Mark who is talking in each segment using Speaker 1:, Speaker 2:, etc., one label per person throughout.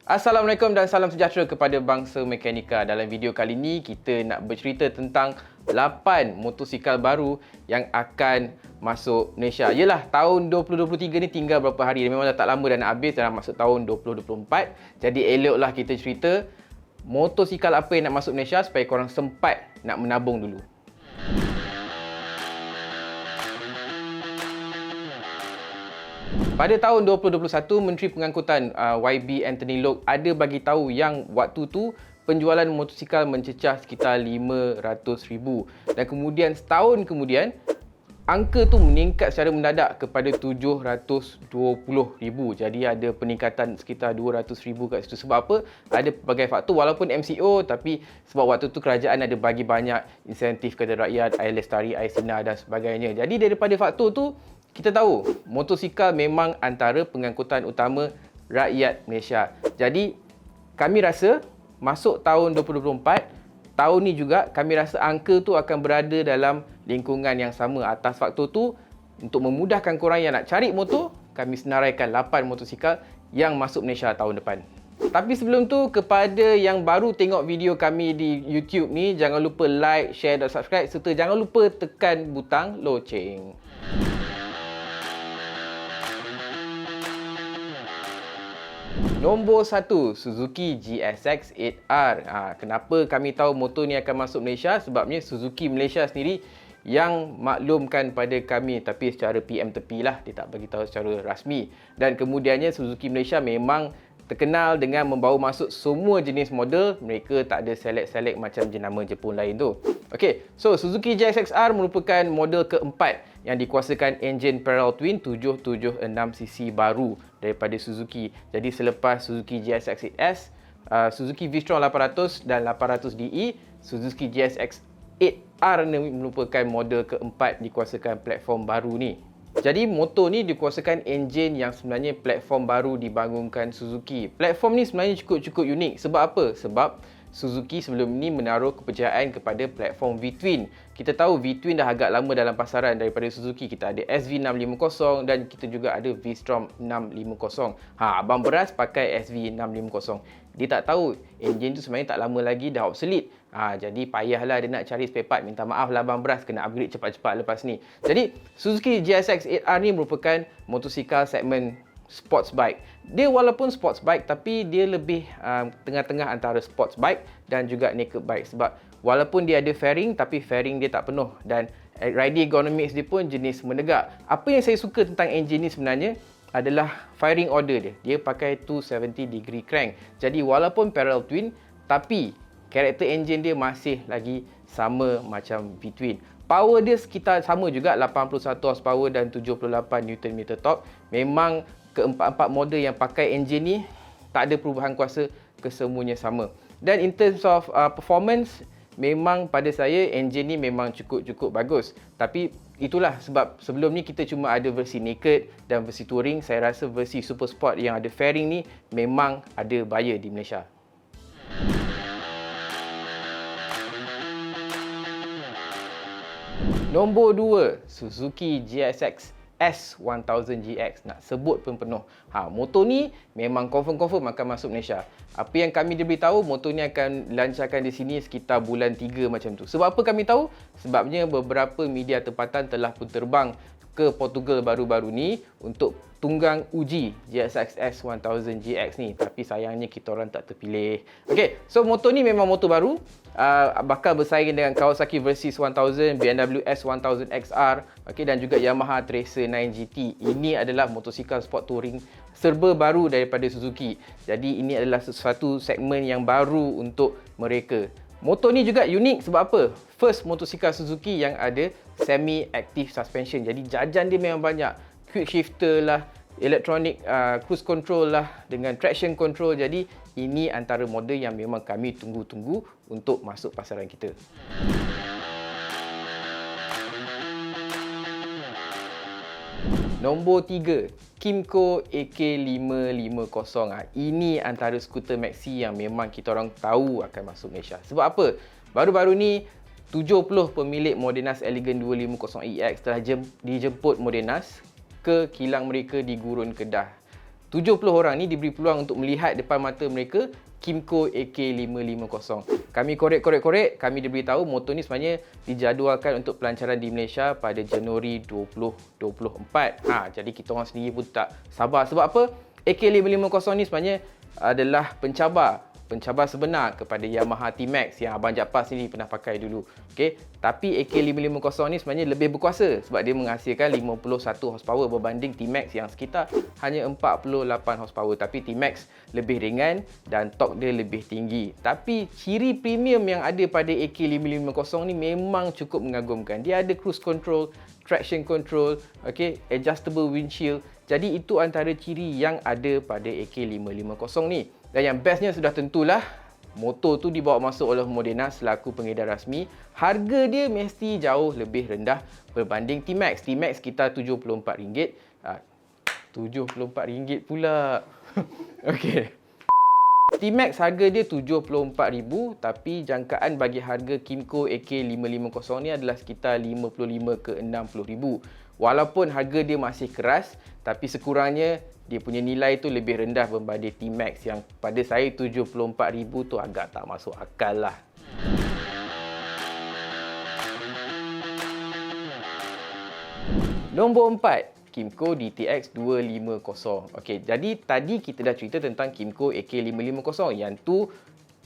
Speaker 1: Assalamualaikum dan salam sejahtera kepada bangsa mekanika. Dalam video kali ini kita nak bercerita tentang 8 motosikal baru yang akan masuk Malaysia. Yelah, tahun 2023 ni tinggal berapa hari. Memang dah tak lama dah nak habis, dah masuk tahun 2024. Jadi eloklah kita cerita motosikal apa yang nak masuk Malaysia supaya korang sempat nak menabung dulu. Pada tahun 2021, Menteri Pengangkutan YB Anthony Loke ada bagi tahu yang waktu tu penjualan motosikal mencecah sekitar 500,000 dan kemudian setahun kemudian angka tu meningkat secara mendadak kepada 720,000. Jadi ada peningkatan sekitar 200,000 kat situ. Sebab apa? Ada pelbagai faktor, walaupun MCO, tapi sebab waktu tu kerajaan ada bagi banyak insentif kepada rakyat, air lestari, air sinar dan sebagainya. Jadi daripada faktor tu kita tahu motosikal memang antara pengangkutan utama rakyat Malaysia. Jadi kami rasa masuk tahun 2024, tahun ni juga kami rasa angka tu akan berada dalam lingkungan yang sama. Atas faktor tu, untuk memudahkan korang yang nak cari motor, kami senaraikan 8 motosikal yang masuk Malaysia tahun depan. Tapi sebelum tu, kepada yang baru tengok video kami di YouTube ni, jangan lupa like, share dan subscribe serta jangan lupa tekan butang loceng. Nombor 1, Suzuki GSX 8R. Kenapa kami tahu motor ni akan masuk Malaysia? Sebabnya Suzuki Malaysia sendiri yang maklumkan pada kami, tapi secara PM tepi lah, dia tak bagi tahu secara rasmi. Dan kemudiannya Suzuki Malaysia memang terkenal dengan membawa masuk semua jenis model. Mereka tak ada select-select macam jenama Jepun lain tu. Okey, so Suzuki GSX-R merupakan model keempat yang dikuasakan enjin parallel twin 776cc baru daripada Suzuki. Jadi selepas Suzuki GSX 8S, Suzuki V-Strom 800 dan 800DE, Suzuki GSX 8R ni merupakan model keempat dikuasakan platform baru ni. Jadi motor ni dikuasakan enjin yang sebenarnya platform baru dibangunkan Suzuki. Platform ni sebenarnya cukup unik. Sebab apa? Sebab Suzuki sebelum ni menaruh kepercayaan kepada platform V-Twin. Kita tahu V-Twin dah agak lama dalam pasaran daripada Suzuki. Kita ada SV650 dan kita juga ada V-Strom 650. Abang beras pakai SV650. Dia tak tahu enjin tu sebenarnya tak lama lagi dah obsolete. Jadi payahlah dia nak cari spare part. Minta maaf lah abang beras, kena upgrade cepat-cepat lepas ni. Jadi Suzuki GSX 8R ni merupakan motosikal segmen sports bike. Dia walaupun sports bike tapi dia lebih tengah-tengah antara sports bike dan juga naked bike. Sebab walaupun dia ada fairing tapi fairing dia tak penuh dan riding ergonomics dia pun jenis menegak. Apa yang saya suka tentang enjin ni sebenarnya adalah firing order dia. Dia pakai 270 degree crank. Jadi walaupun parallel twin tapi karakter enjin dia masih lagi sama macam V-Twin. Power dia sekitar sama juga, 81 horsepower dan 78 Nm torque. Memang keempat-empat model yang pakai enjin ni tak ada perubahan kuasa, kesemuanya sama. Dan in terms of performance, memang pada saya enjin ni memang cukup bagus. Tapi itulah sebab sebelum ni kita cuma ada versi naked dan versi touring. Saya rasa versi super sport yang ada fairing ni memang ada buyer di Malaysia. Nombor 2, Suzuki GSX S1000GX. Nak sebut pun penuh. Motor ni memang confirm akan masuk Malaysia. Apa yang kami diberitahu, motor ni akan lancarkan di sini sekitar bulan 3 macam tu. Sebab apa kami tahu? Sebabnya beberapa media tempatan telah pun terbang ke Portugal baru-baru ni untuk tunggang uji GSX S1000GX ni. Tapi sayangnya kita orang tak terpilih. Okey, so motor ni memang motor baru. Bakal bersaing dengan Kawasaki Versys 1000, BMW S1000XR, dan juga Yamaha Tracer 9GT. Ini adalah motosikal sport touring serba baru daripada Suzuki. Jadi ini adalah sesuatu segmen yang baru untuk mereka. Motor ni juga unik sebab apa? First motosikal Suzuki yang ada semi-active suspension. Jadi jajan dia memang banyak. Quick shifter lah, electronic cruise control lah dengan traction control. Jadi ini antara model yang memang kami tunggu-tunggu untuk masuk pasaran kita. Nombor 3, Kymco AK550. Ini antara skuter maxi yang memang kita orang tahu akan masuk Malaysia. Sebab apa? Baru-baru ni 70 pemilik Modenas Elegant 250EX telah dijemput Modenas ke kilang mereka di Gurun, Kedah. 70 orang ni diberi peluang untuk melihat depan mata mereka Kymco AK550. Kami korek, kami diberitahu motor ni sebenarnya dijadualkan untuk pelancaran di Malaysia pada Januari 2024. Jadi kita orang sendiri pun tak sabar. Sebab apa? AK550 ni sebenarnya adalah pencabar sebenar kepada Yamaha T-Max yang Abang Jaafar sendiri pernah pakai dulu. Okey, tapi AK550 ni sebenarnya lebih berkuasa sebab dia menghasilkan 51 horsepower berbanding T-Max yang sekitar hanya 48 horsepower. Tapi T-Max lebih ringan dan torque dia lebih tinggi. Tapi ciri premium yang ada pada AK550 ni memang cukup mengagumkan. Dia ada cruise control, traction control, okey, adjustable windshield. Jadi itu antara ciri yang ada pada AK550 ni. Dan yang bestnya sudah tentulah motor tu dibawa masuk oleh Modena selaku pengedar rasmi. Harga dia mesti jauh lebih rendah berbanding T-Max. T-Max kita RM74. RM74 pula. Okey. T-Max harga dia RM74,000 tapi jangkaan bagi harga Kymco AK550 ni adalah sekitar RM55,000 ke RM60,000. Walaupun harga dia masih keras tapi sekurangnya dia punya nilai tu lebih rendah berbanding T-Max yang pada saya RM74,000 tu agak tak masuk akal lah. Nombor 4, Kymco DTX 250. Okey, jadi tadi kita dah cerita tentang Kymco AK550 yang tu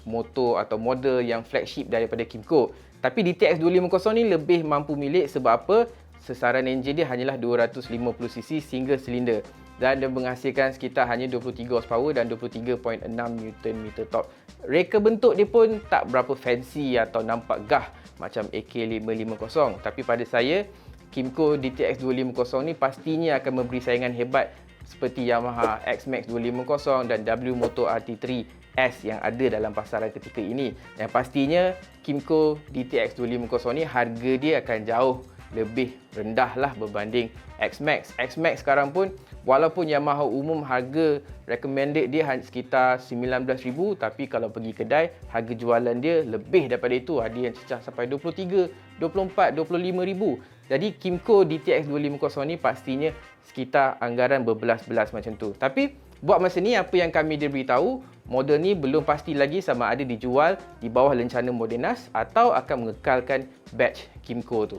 Speaker 1: motor atau model yang flagship daripada Kymco. Tapi DTX 250 ni lebih mampu milik sebab apa? Sesaran enjin dia hanyalah 250cc single cylinder dan dia menghasilkan sekitar hanya 23 horsepower dan 23.6 Nm torque. Reka bentuk dia pun tak berapa fancy atau nampak gah macam AK550. Tapi pada saya, Kymco DTX 250 ni pastinya akan memberi saingan hebat seperti Yamaha X-Max 250 dan W Moto RT3 S yang ada dalam pasaran ketika ini. Yang pastinya Kymco DTX 250 ni harga dia akan jauh lebih rendah lah berbanding X-Max. X-Max sekarang pun walaupun Yamaha umum harga recommended dia sekitar RM19,000 tapi kalau pergi kedai harga jualan dia lebih daripada itu. Ada yang cecah sampai RM23,000, RM24,000, RM25,000. Jadi Kymco DTX 250 ni pastinya sekitar anggaran berbelas-belas macam tu. Tapi buat masa ni apa yang kami diberitahu, model ni belum pasti lagi sama ada dijual di bawah lencana Modenas atau akan mengekalkan batch Kymco tu.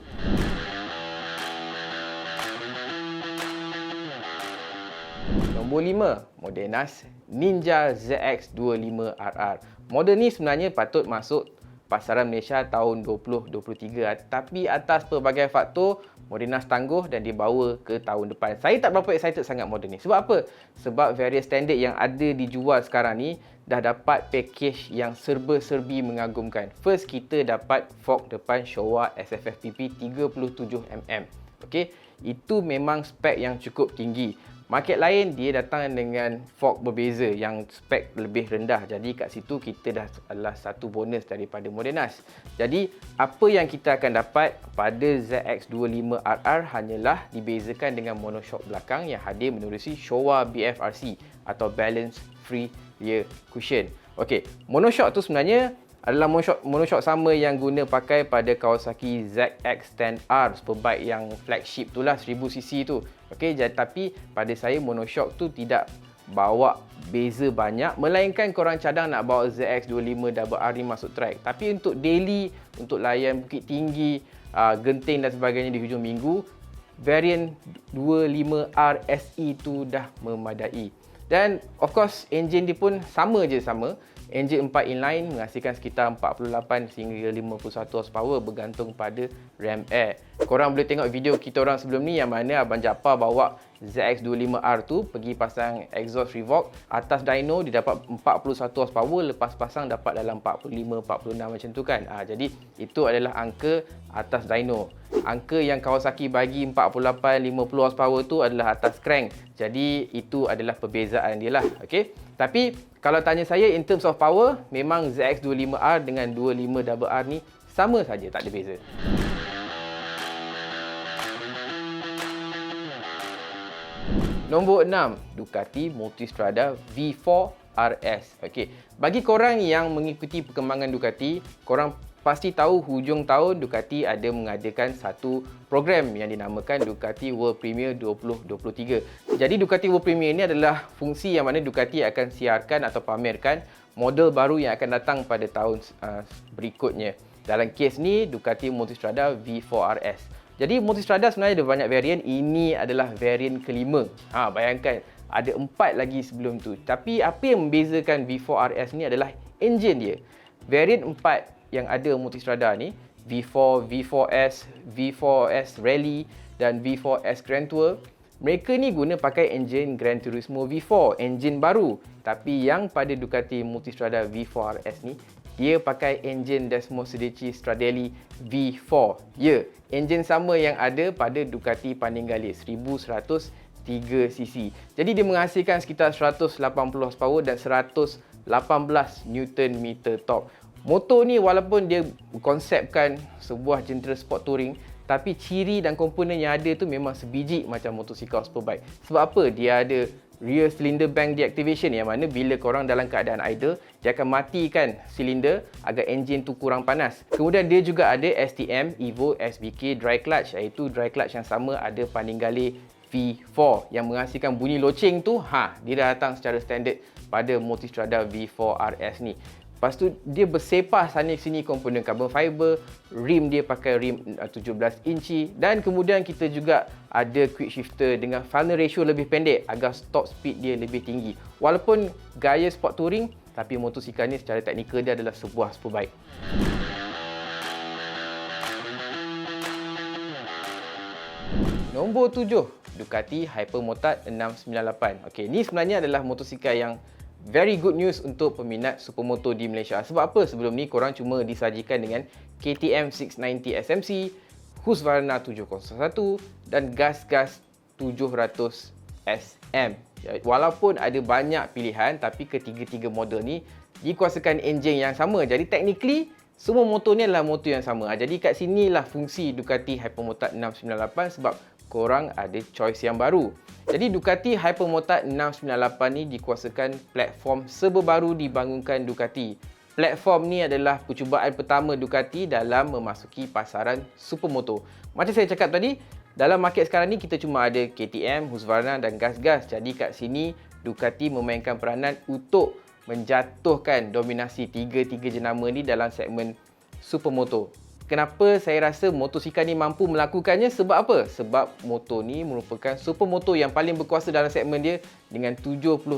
Speaker 1: Nombor 5, Modenas Ninja ZX25RR. Model ni sebenarnya patut masuk pasaran Malaysia tahun 2023 tapi atas pelbagai faktor Modenas tangguh dan dibawa ke tahun depan. Saya tak berapa excited sangat model ni. Sebab apa? Sebab various standard yang ada dijual sekarang ni dah dapat package yang serba-serbi mengagumkan. First, kita dapat fork depan Showa SFFPP 37mm. Okey, itu memang spek yang cukup tinggi. Market lain dia datang dengan fork berbeza yang spek lebih rendah. Jadi kat situ kita dah adalah satu bonus daripada Modenas. Jadi apa yang kita akan dapat pada ZX25RR hanyalah dibezakan dengan monoshock belakang yang hadir menerusi Showa BFRC atau Balance Free Rear Cushion. Okey, monoshock tu sebenarnya adalah monoshock sama yang guna pakai pada Kawasaki ZX-10R superbike yang flagship tu lah 1000cc tu. Okey, tapi pada saya monoshock tu tidak bawa beza banyak melainkan korang cadang nak bawa ZX25RR ni masuk track. Tapi untuk daily, untuk layan bukit tinggi, genting dan sebagainya di hujung minggu, variant 25R SE tu dah memadai. Dan of course enjin dia pun sama. Enjin 4 inline menghasilkan sekitar 48 hingga 51 horsepower bergantung pada ram air. Korang boleh tengok video kita orang sebelum ni yang mana Abang Jaafar bawa ZX25R tu pergi pasang exhaust Revoke. Atas dyno dia dapat 41 horsepower, lepas pasang dapat dalam 45-46 macam tu kan. Jadi itu adalah angka atas dyno. Angka yang Kawasaki bagi 48-50 horsepower tu adalah atas crank. Jadi itu adalah perbezaan dia lah. Okay? Tapi kalau tanya saya in terms of power, memang ZX25R dengan 25RR ni sama saja, tak ada beza. Nombor 6, Ducati Multistrada V4 RS. Okey, bagi korang yang mengikuti perkembangan Ducati, korang pasti tahu hujung tahun Ducati ada mengadakan satu program yang dinamakan Ducati World Premier 2023. Jadi Ducati World Premier ini adalah fungsi yang mana Ducati akan siarkan atau pamerkan model baru yang akan datang pada tahun berikutnya. Dalam kes ni Ducati Multistrada V4RS. Jadi Multistrada sebenarnya ada banyak varian. Ini adalah varian kelima. Bayangkan ada 4 lagi sebelum tu. Tapi apa yang membezakan V4RS ni adalah enjin dia. Varian 4 yang ada Multistrada ni, V4, V4S, V4S Rally dan V4S Grand Tour, mereka ni guna pakai enjin Gran Turismo V4, enjin baru. Tapi yang pada Ducati Multistrada V4RS ni, dia pakai enjin Desmo Sedici Stradelli V4. Ya, enjin sama yang ada pada Ducati Panigale 1103cc. Jadi dia menghasilkan sekitar 180 horsepower dan 118 Nm torque. Motor ni walaupun dia konsepkan sebuah jentera sport touring, tapi ciri dan komponen yang ada tu memang sebiji macam motosikal superbike. Sebab apa? Dia ada rear cylinder bank deactivation yang mana bila korang dalam keadaan idle, dia akan matikan silinder agar enjin tu kurang panas. Kemudian dia juga ada STM Evo SBK dry clutch, iaitu dry clutch yang sama ada Panigale V4 yang menghasilkan bunyi loceng tu, dia dah datang secara standard pada Multistrada V4RS ni. Lepas tu dia bersepah sana sini komponen carbon fiber, rim dia pakai rim 17 inci dan kemudian kita juga ada quick shifter dengan final ratio lebih pendek agar top speed dia lebih tinggi. Walaupun gaya sport touring, tapi motosikal ni secara teknikal dia adalah sebuah superbike. Nombor 7, Ducati Hypermotard 698. Okey, ni sebenarnya adalah motosikal yang very good news untuk peminat supermoto di Malaysia. Sebab apa? Sebelum ni korang cuma disajikan dengan KTM 690 SMC, Husqvarna 701 dan Gas-Gas 700 SM. Walaupun ada banyak pilihan, tapi ketiga-tiga model ni dikuasakan enjin yang sama. Jadi technically semua motor ni adalah motor yang sama. Jadi kat sinilah fungsi Ducati Hypermotard 698 sebab korang ada choice yang baru. Jadi Ducati Hypermotard 698 ni dikuasakan platform serba baru dibangunkan Ducati. Platform ni adalah percubaan pertama Ducati dalam memasuki pasaran supermoto. Macam saya cakap tadi, dalam market sekarang ni kita cuma ada KTM, Husqvarna dan Gas-Gas. Jadi kat sini Ducati memainkan peranan untuk menjatuhkan dominasi tiga-tiga jenama ni dalam segmen supermoto. Kenapa saya rasa motosikal ni mampu melakukannya? Sebab apa? Sebab motor ni merupakan supermoto yang paling berkuasa dalam segmen dia dengan 77.5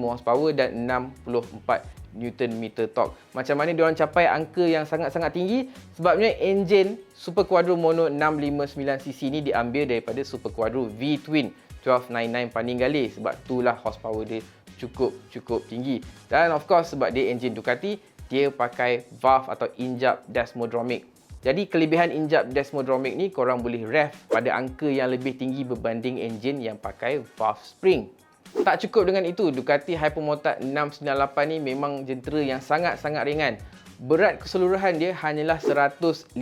Speaker 1: horsepower dan 64 Nm torque. Macam mana diorang capai angka yang sangat-sangat tinggi? Sebabnya enjin Super Quadro Mono 659cc ni diambil daripada Super Quadro V-Twin 1299 Panigale. Sebab itulah horsepower dia cukup tinggi. Dan of course sebab dia enjin Ducati, dia pakai valve atau injap desmodromic. Jadi kelebihan injap desmodromic ni korang boleh rev pada angka yang lebih tinggi berbanding enjin yang pakai valve spring. Tak cukup dengan itu, Ducati Hypermotard 698 ni memang jentera yang sangat-sangat ringan. Berat keseluruhan dia hanyalah 151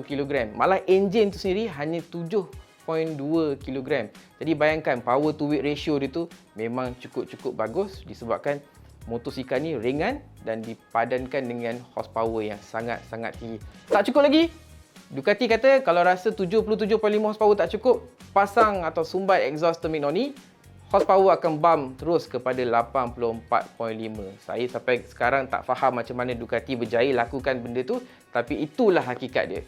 Speaker 1: kg. Malah enjin tu sendiri hanya 7.2 kg. Jadi bayangkan power to weight ratio dia tu memang cukup bagus disebabkan motosikal ni ringan dan dipadankan dengan horsepower yang sangat-sangat tinggi. Tak cukup lagi, Ducati kata kalau rasa 77.5 horsepower tak cukup, pasang atau sumbai exhaust Terminoni, horsepower akan bump terus kepada 84.5. Saya sampai sekarang tak faham macam mana Ducati berjaya lakukan benda tu, tapi itulah hakikat dia.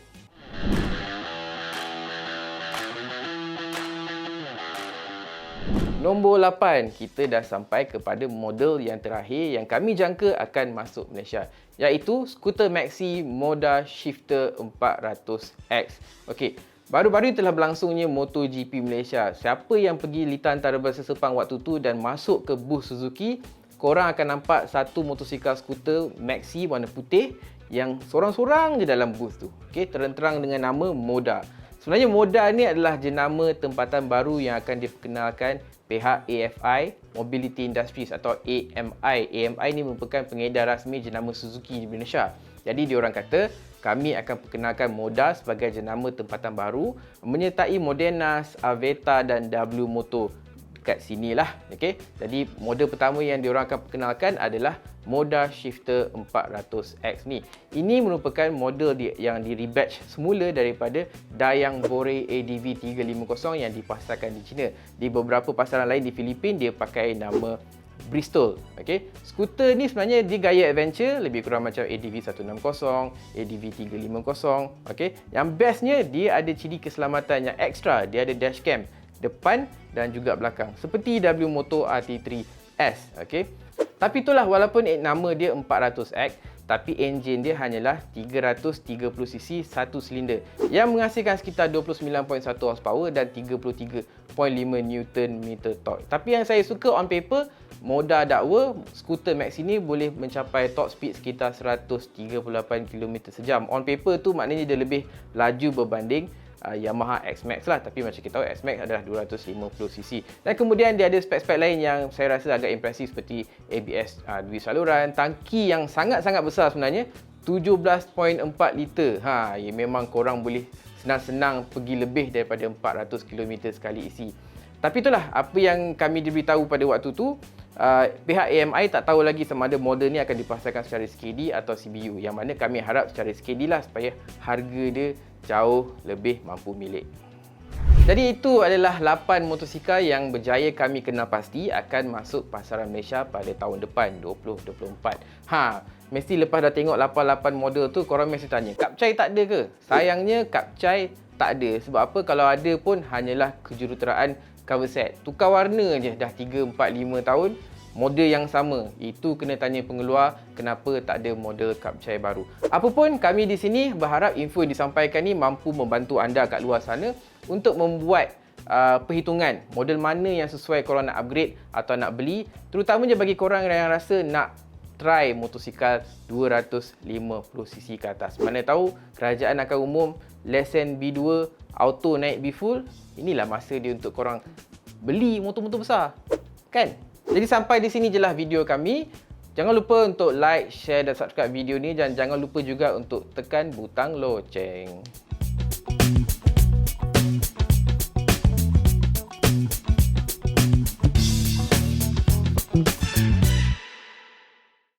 Speaker 1: Nombor 8, kita dah sampai kepada model yang terakhir yang kami jangka akan masuk Malaysia, iaitu skuter maxi Moda Shifter 400X. Okey, baru-baru ini telah berlangsungnya MotoGP Malaysia. Siapa yang pergi Lita Antarabangsa Sepang waktu tu dan masuk ke booth Suzuki, korang akan nampak satu motosikal skuter maxi warna putih yang sorang-sorang je dalam booth tu. Okey, terang-terang dengan nama Moda. Sebenarnya Moda ni adalah jenama tempatan baru yang akan diperkenalkan pihak AFI Mobility Industries atau AMI. AMI ni merupakan pengedar rasmi jenama Suzuki di Indonesia. Jadi diorang kata kami akan perkenalkan Moda sebagai jenama tempatan baru menyertai Modenas, Aveta dan W Moto. Dekat sinilah, okey. Jadi model pertama yang diorang akan perkenalkan adalah Moda Shifter 400X ni. Ini merupakan model yang di-rebatch semula daripada Dayang Bore ADV 350 yang dipasarkan di China. Di beberapa pasaran lain di Filipina dia pakai nama Bristol. Okey, skuter ni sebenarnya dia gaya adventure, lebih kurang macam ADV 160, ADV 350. Okey, yang bestnya dia ada ciri keselamatan yang ekstra. Dia ada dashcam depan dan juga belakang seperti W Moto RT3S. Okey, tapi itulah, walaupun nama dia 400X, tapi enjin dia hanyalah 330cc satu silinder yang menghasilkan sekitar 29.1 horsepower dan 33.5 Nm torque. Tapi yang saya suka on paper, Moda dakwa skuter Max ini boleh mencapai top speed sekitar 138 km sejam. On paper tu maknanya dia lebih laju berbanding Yamaha X-Max lah. Tapi macam kita tahu, X-Max adalah 250cc. Dan kemudian dia ada spek-spek lain yang saya rasa agak impresif seperti ABS dui saluran, tangki yang sangat-sangat besar sebenarnya, 17.4 liter. Ya, memang korang boleh senang-senang pergi lebih daripada 400 km sekali isi. Tapi itulah apa yang kami diberitahu pada waktu tu. Pihak AMI tak tahu lagi sama ada model ni akan dipasarkan secara SKD atau CBU, yang mana kami harap secara SKD lah supaya harga dia jauh lebih mampu milik. Jadi itu adalah 8 motosikal yang berjaya kami kenal pasti akan masuk pasaran Malaysia pada tahun depan 2024. Mesti lepas dah tengok 88 model tu, korang mesti tanya, Kapcai tak ada ke? Sayangnya Kapcai tak ada. Sebab apa? Kalau ada pun hanyalah kejuruteraan cover set. Tukar warna je dah 3, 4, 5 tahun. Model yang sama. Itu kena tanya pengeluar kenapa tak ada model Kapcai baru. Apapun, kami di sini berharap info yang disampaikan ni mampu membantu anda kat luar sana untuk membuat perhitungan model mana yang sesuai korang nak upgrade atau nak beli. Terutamanya bagi korang yang rasa nak try motosikal 250cc ke atas. Mana tahu kerajaan akan umum lesen B2 auto naik B full. Inilah masa dia untuk korang beli motor-motor besar, kan? Jadi sampai di sini je lah video kami. Jangan lupa untuk like, share dan subscribe video ni, dan jangan lupa juga untuk tekan butang loceng.